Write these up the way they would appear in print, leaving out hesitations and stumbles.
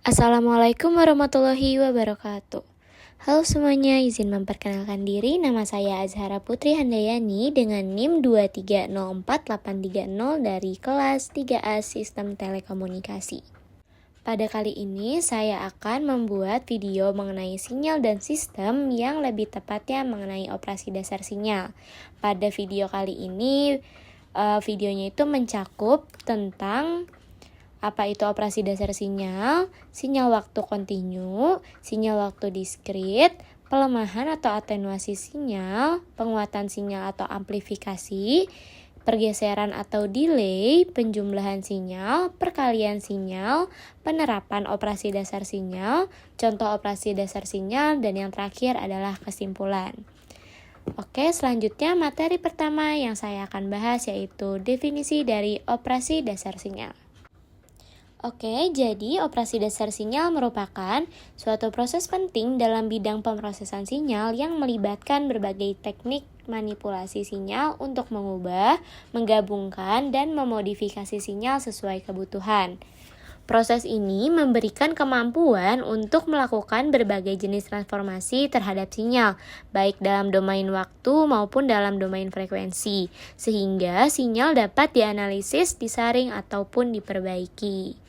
Assalamualaikum warahmatullahi wabarakatuh. Halo semuanya, izin memperkenalkan diri. Nama saya Azhara Putri Handayani dengan NIM 2304830 dari kelas 3A Sistem Telekomunikasi. Pada kali ini saya akan membuat video mengenai sinyal dan sistem, yang lebih tepatnya mengenai operasi dasar sinyal. Pada video kali ini, videonya itu mencakup tentang apa itu operasi dasar sinyal, sinyal waktu kontinu, sinyal waktu diskrit, pelemahan atau atenuasi sinyal, penguatan sinyal atau amplifikasi, pergeseran atau delay, penjumlahan sinyal, perkalian sinyal, penerapan operasi dasar sinyal, contoh operasi dasar sinyal, dan yang terakhir adalah kesimpulan. Oke, selanjutnya materi pertama yang saya akan bahas yaitu definisi dari operasi dasar sinyal. Oke, jadi operasi dasar sinyal merupakan suatu proses penting dalam bidang pemrosesan sinyal yang melibatkan berbagai teknik manipulasi sinyal untuk mengubah, menggabungkan, dan memodifikasi sinyal sesuai kebutuhan. Proses ini memberikan kemampuan untuk melakukan berbagai jenis transformasi terhadap sinyal, baik dalam domain waktu maupun dalam domain frekuensi, sehingga sinyal dapat dianalisis, disaring, ataupun diperbaiki.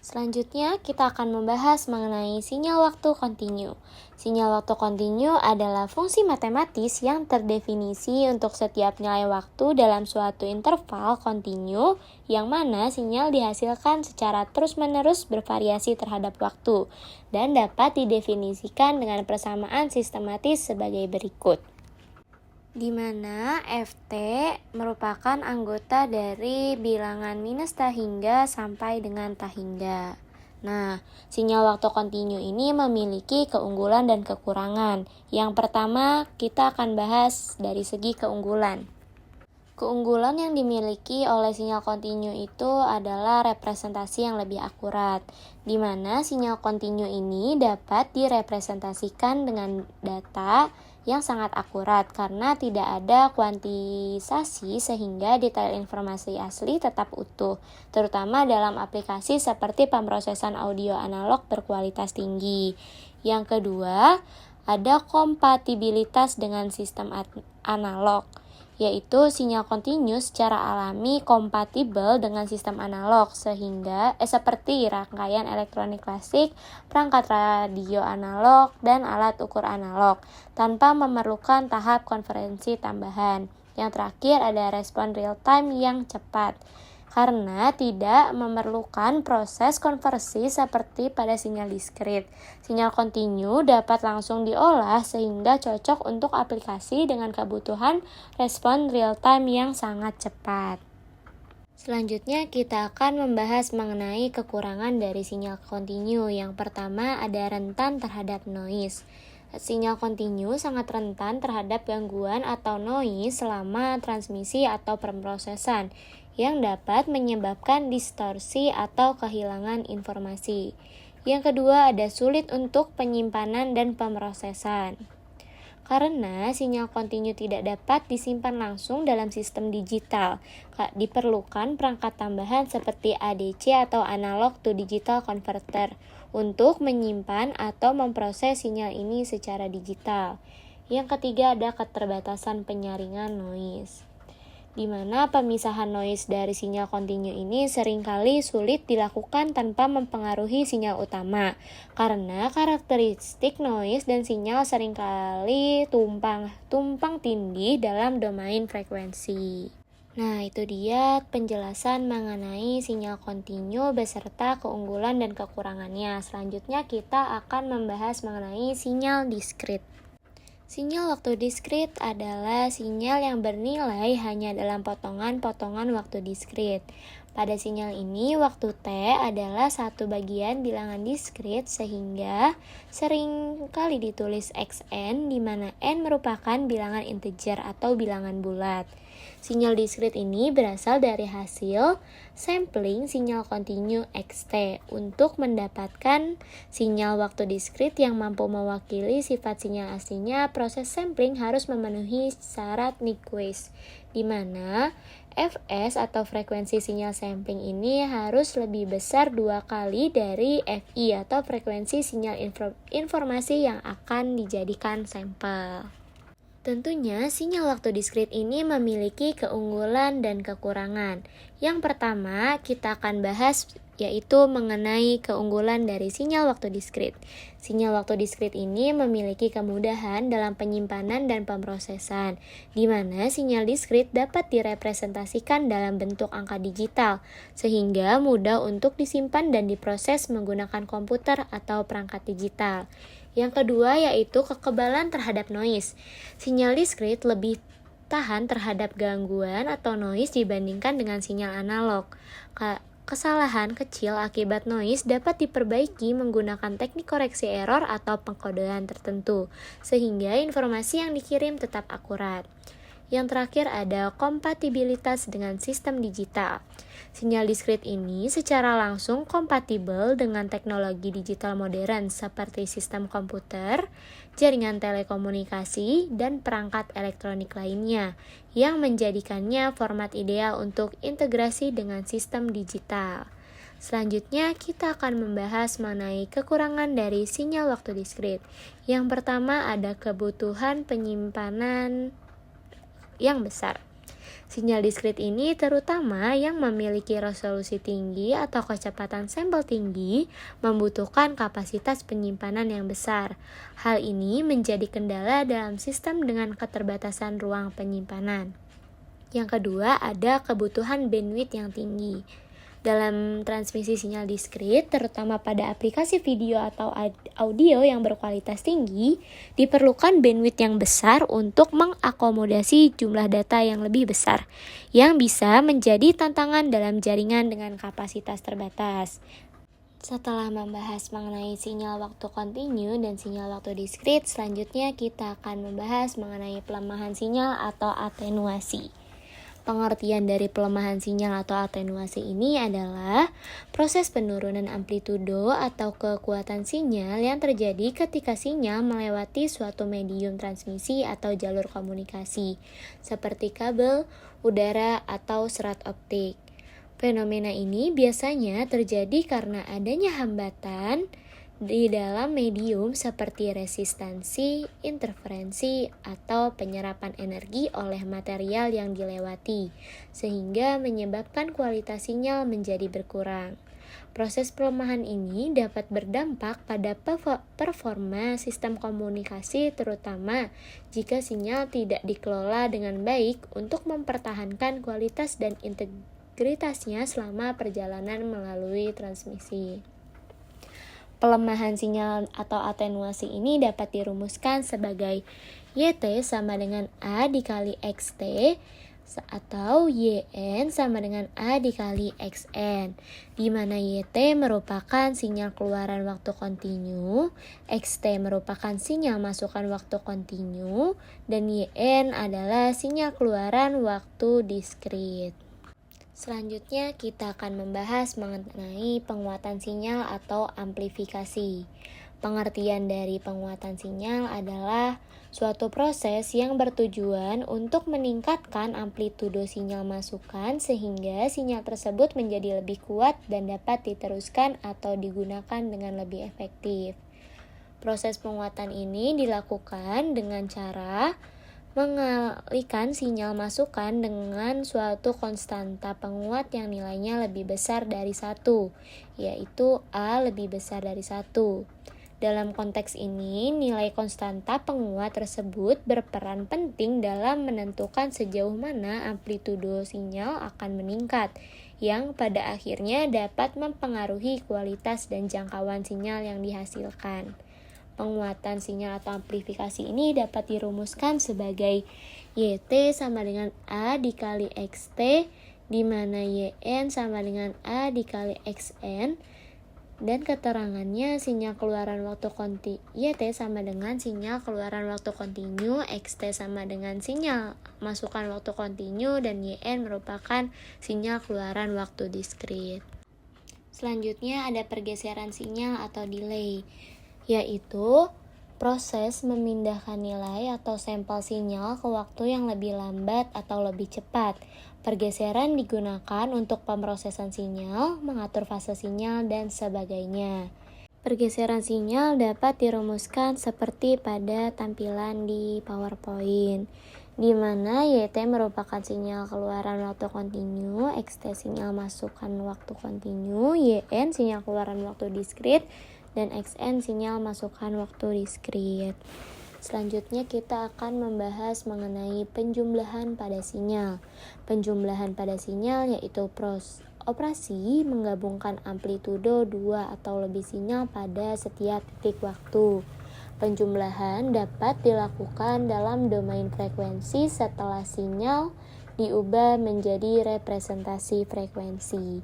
Selanjutnya, kita akan membahas mengenai sinyal waktu kontinu. Sinyal waktu kontinu adalah fungsi matematis yang terdefinisi untuk setiap nilai waktu dalam suatu interval kontinu, yang mana sinyal dihasilkan secara terus-menerus bervariasi terhadap waktu, dan dapat didefinisikan dengan persamaan sistematis sebagai berikut. Di mana Ft merupakan anggota dari bilangan minus tahingga sampai dengan tahingga. Nah, sinyal waktu kontinu ini memiliki keunggulan dan kekurangan. Yang pertama, kita akan bahas dari segi keunggulan. Keunggulan yang dimiliki oleh sinyal kontinu itu adalah representasi yang lebih akurat, di mana sinyal kontinu ini dapat direpresentasikan dengan data yang sangat akurat karena tidak ada kuantisasi, sehingga detail informasi asli tetap utuh, terutama dalam aplikasi seperti pemrosesan audio analog berkualitas tinggi. Yang kedua, ada kompatibilitas dengan sistem analog, yaitu sinyal kontinu secara alami kompatibel dengan sistem analog, sehingga seperti rangkaian elektronik klasik, perangkat radio analog, dan alat ukur analog, tanpa memerlukan tahap konferensi tambahan. Yang terakhir ada respon real time yang cepat, karena tidak memerlukan proses konversi seperti pada sinyal diskrit. Sinyal kontinu dapat langsung diolah sehingga cocok untuk aplikasi dengan kebutuhan respon real time yang sangat cepat. Selanjutnya kita akan membahas mengenai kekurangan dari sinyal kontinu. Yang pertama ada rentan terhadap noise. Sinyal kontinu sangat rentan terhadap gangguan atau noise selama transmisi atau pemrosesan, yang dapat menyebabkan distorsi atau kehilangan informasi. Yang kedua ada sulit untuk penyimpanan dan pemrosesan, karena sinyal kontinu tidak dapat disimpan langsung dalam sistem digital. Diperlukan perangkat tambahan seperti ADC atau analog to digital converter untuk menyimpan atau memproses sinyal ini secara digital. Yang ketiga ada keterbatasan penyaringan noise, di mana pemisahan noise dari sinyal kontinu ini seringkali sulit dilakukan tanpa mempengaruhi sinyal utama, karena karakteristik noise dan sinyal seringkali tumpang tindih dalam domain frekuensi. Nah, itu dia penjelasan mengenai sinyal kontinu beserta keunggulan dan kekurangannya. Selanjutnya kita akan membahas mengenai sinyal diskrit. Sinyal waktu diskrit adalah sinyal yang bernilai hanya dalam potongan-potongan waktu diskrit. Pada sinyal ini, waktu T adalah satu bagian bilangan diskrit, sehingga sering kali ditulis Xn, di mana N merupakan bilangan integer atau bilangan bulat. Sinyal diskrit ini berasal dari hasil sampling sinyal kontinu Xt. Untuk mendapatkan sinyal waktu diskrit yang mampu mewakili sifat sinyal aslinya, proses sampling harus memenuhi syarat Nyquist, di mana Fs atau frekuensi sinyal sampling ini harus lebih besar 2 kali dari Fi atau frekuensi sinyal informasi yang akan dijadikan sampel. Tentunya, sinyal waktu diskrit ini memiliki keunggulan dan kekurangan. Yang pertama, kita akan bahas yaitu mengenai keunggulan dari sinyal waktu diskrit. Sinyal waktu diskrit ini memiliki kemudahan dalam penyimpanan dan pemrosesan, di mana sinyal diskrit dapat direpresentasikan dalam bentuk angka digital, sehingga mudah untuk disimpan dan diproses menggunakan komputer atau perangkat digital. Yang kedua yaitu kekebalan terhadap noise. Sinyal diskrit lebih tahan terhadap gangguan atau noise dibandingkan dengan sinyal analog. Kesalahan kecil akibat noise dapat diperbaiki menggunakan teknik koreksi error atau pengkodean tertentu, sehingga informasi yang dikirim tetap akurat. Yang terakhir ada kompatibilitas dengan sistem digital. Sinyal diskrit ini secara langsung kompatibel dengan teknologi digital modern seperti sistem komputer, jaringan telekomunikasi, dan perangkat elektronik lainnya, yang menjadikannya format ideal untuk integrasi dengan sistem digital. Selanjutnya, kita akan membahas mengenai kekurangan dari sinyal waktu diskrit. Yang pertama ada kebutuhan penyimpanan yang besar. Sinyal diskrit ini terutama yang memiliki resolusi tinggi atau kecepatan sampel tinggi membutuhkan kapasitas penyimpanan yang besar. Hal ini menjadi kendala dalam sistem dengan keterbatasan ruang penyimpanan. Yang kedua ada kebutuhan bandwidth yang tinggi. Dalam transmisi sinyal diskrit, terutama pada aplikasi video atau audio yang berkualitas tinggi, diperlukan bandwidth yang besar untuk mengakomodasi jumlah data yang lebih besar, yang bisa menjadi tantangan dalam jaringan dengan kapasitas terbatas. Setelah membahas mengenai sinyal waktu kontinu dan sinyal waktu diskrit, selanjutnya kita akan membahas mengenai pelemahan sinyal atau atenuasi. Pengertian dari pelemahan sinyal atau atenuasi ini adalah proses penurunan amplitudo atau kekuatan sinyal yang terjadi ketika sinyal melewati suatu medium transmisi atau jalur komunikasi, seperti kabel, udara, atau serat optik. Fenomena ini biasanya terjadi karena adanya hambatan di dalam medium seperti resistansi, interferensi, atau penyerapan energi oleh material yang dilewati, sehingga menyebabkan kualitas sinyal menjadi berkurang. Proses pelemahan ini dapat berdampak pada performa sistem komunikasi, terutama jika sinyal tidak dikelola dengan baik untuk mempertahankan kualitas dan integritasnya selama perjalanan melalui transmisi. Pelemahan sinyal atau atenuasi ini dapat dirumuskan sebagai YT sama dengan A dikali XT atau YN sama dengan A dikali XN, di mana YT merupakan sinyal keluaran waktu kontinu, XT merupakan sinyal masukan waktu kontinu, dan YN adalah sinyal keluaran waktu diskrit. Selanjutnya kita akan membahas mengenai penguatan sinyal atau amplifikasi. Pengertian dari penguatan sinyal adalah suatu proses yang bertujuan untuk meningkatkan amplitudo sinyal masukan sehingga sinyal tersebut menjadi lebih kuat dan dapat diteruskan atau digunakan dengan lebih efektif. Proses penguatan ini dilakukan dengan cara mengalihkan sinyal masukan dengan suatu konstanta penguat yang nilainya lebih besar dari 1, yaitu A lebih besar dari 1. Dalam konteks ini, nilai konstanta penguat tersebut berperan penting dalam menentukan sejauh mana amplitudo sinyal akan meningkat, yang pada akhirnya dapat mempengaruhi kualitas dan jangkauan sinyal yang dihasilkan. Penguatan sinyal atau amplifikasi ini dapat dirumuskan sebagai YT sama dengan A dikali XT, di mana YN sama dengan A dikali XN, dan keterangannya sinyal keluaran waktu kontinu YT sama dengan sinyal keluaran waktu kontinu, XT sama dengan sinyal masukan waktu kontinu, dan YN merupakan sinyal keluaran waktu diskrit. Selanjutnya ada pergeseran sinyal atau delay, yaitu proses memindahkan nilai atau sampel sinyal ke waktu yang lebih lambat atau lebih cepat. Pergeseran digunakan untuk pemrosesan sinyal, mengatur fase sinyal, dan sebagainya. Pergeseran sinyal dapat dirumuskan seperti pada tampilan di PowerPoint, di mana YT merupakan sinyal keluaran waktu kontinu, XT sinyal masukan waktu kontinu, YN sinyal keluaran waktu diskrit, dan XN sinyal masukan waktu diskrit. Selanjutnya kita akan membahas mengenai penjumlahan pada sinyal. Penjumlahan pada sinyal yaitu operasi menggabungkan amplitudo 2 atau lebih sinyal pada setiap titik waktu. Penjumlahan dapat dilakukan dalam domain frekuensi setelah sinyal diubah menjadi representasi frekuensi,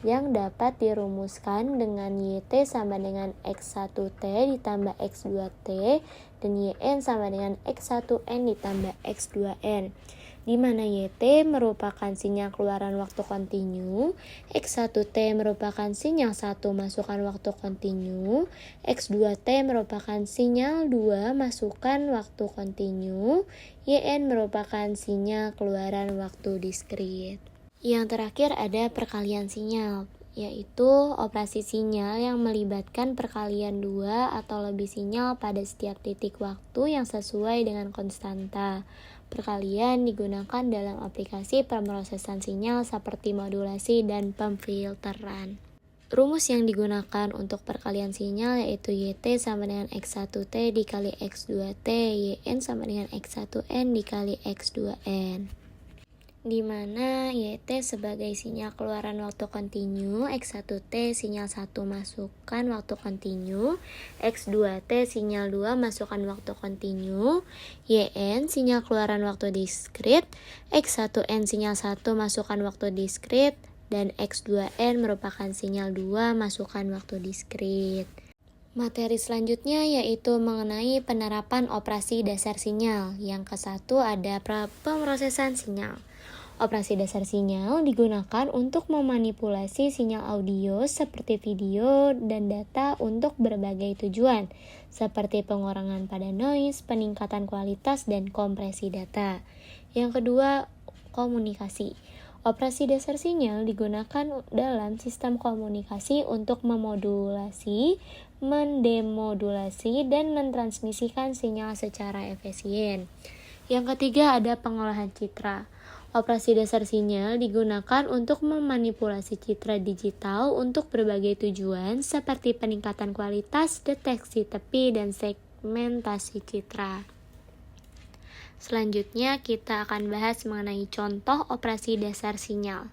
yang dapat dirumuskan dengan YT sama dengan X1T ditambah X2T dan YN sama dengan X1N ditambah X2N, di mana YT merupakan sinyal keluaran waktu kontinu, X1T merupakan sinyal 1 masukan waktu kontinu, X2T merupakan sinyal 2 masukan waktu kontinu, YN merupakan sinyal keluaran waktu diskrit. Yang terakhir ada perkalian sinyal, yaitu operasi sinyal yang melibatkan perkalian 2 atau lebih sinyal pada setiap titik waktu yang sesuai dengan konstanta. Perkalian digunakan dalam aplikasi pemrosesan sinyal seperti modulasi dan pemfilteran. Rumus yang digunakan untuk perkalian sinyal yaitu YT sama dengan X1T dikali X2T, YN sama dengan X1N dikali X2N. Di mana YT sebagai sinyal keluaran waktu kontinu, X1T sinyal 1 masukan waktu kontinu, X2T sinyal 2 masukan waktu kontinu, YN sinyal keluaran waktu diskrit, X1N sinyal 1 masukan waktu diskrit, dan X2N merupakan sinyal 2 masukan waktu diskrit. Materi selanjutnya yaitu mengenai penerapan operasi dasar sinyal. Yang ke-1 ada pemrosesan sinyal. Operasi dasar sinyal digunakan untuk memanipulasi sinyal audio seperti video dan data untuk berbagai tujuan, seperti pengurangan pada noise, peningkatan kualitas, dan kompresi data. Yang kedua, komunikasi. Operasi dasar sinyal digunakan dalam sistem komunikasi untuk memodulasi, mendemodulasi, dan mentransmisikan sinyal secara efisien. Yang ketiga ada pengolahan citra. Operasi dasar sinyal digunakan untuk memanipulasi citra digital untuk berbagai tujuan seperti peningkatan kualitas, deteksi tepi, dan segmentasi citra. Selanjutnya kita akan bahas mengenai contoh operasi dasar sinyal.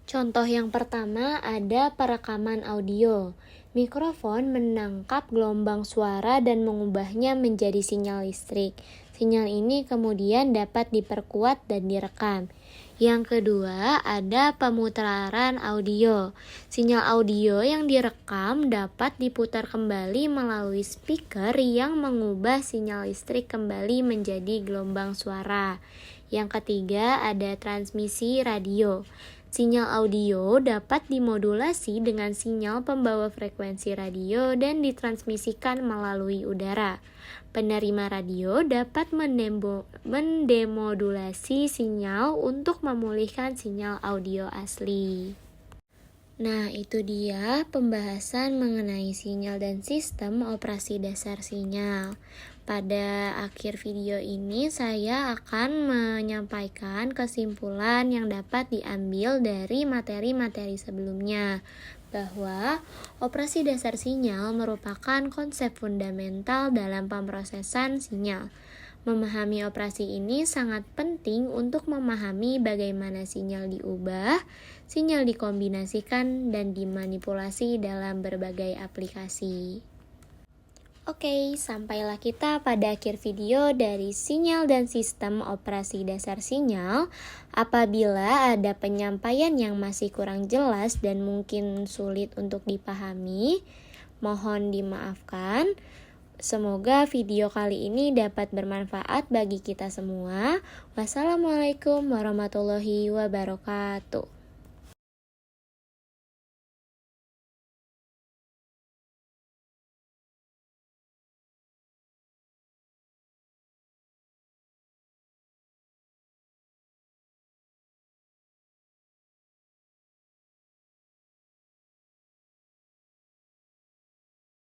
Contoh yang pertama ada perekaman audio. Mikrofon menangkap gelombang suara dan mengubahnya menjadi sinyal listrik. Sinyal ini kemudian dapat diperkuat dan direkam. Yang kedua, ada pemutaran audio. Sinyal audio yang direkam dapat diputar kembali melalui speaker yang mengubah sinyal listrik kembali menjadi gelombang suara. Yang ketiga, ada transmisi radio. Sinyal audio dapat dimodulasi dengan sinyal pembawa frekuensi radio dan ditransmisikan melalui udara. Penerima radio dapat mendemodulasi sinyal untuk memulihkan sinyal audio asli. Nah, itu dia pembahasan mengenai sinyal dan sistem operasi dasar sinyal. Pada akhir video ini saya akan menyampaikan kesimpulan yang dapat diambil dari materi-materi sebelumnya, bahwa operasi dasar sinyal merupakan konsep fundamental dalam pemrosesan sinyal. Memahami operasi ini sangat penting untuk memahami bagaimana sinyal diubah, sinyal dikombinasikan, dan dimanipulasi dalam berbagai aplikasi. Oke, sampailah kita pada akhir video dari sinyal dan sistem operasi dasar sinyal. Apabila ada penyampaian yang masih kurang jelas dan mungkin sulit untuk dipahami, mohon dimaafkan. Semoga video kali ini dapat bermanfaat bagi kita semua. Wassalamualaikum warahmatullahi wabarakatuh.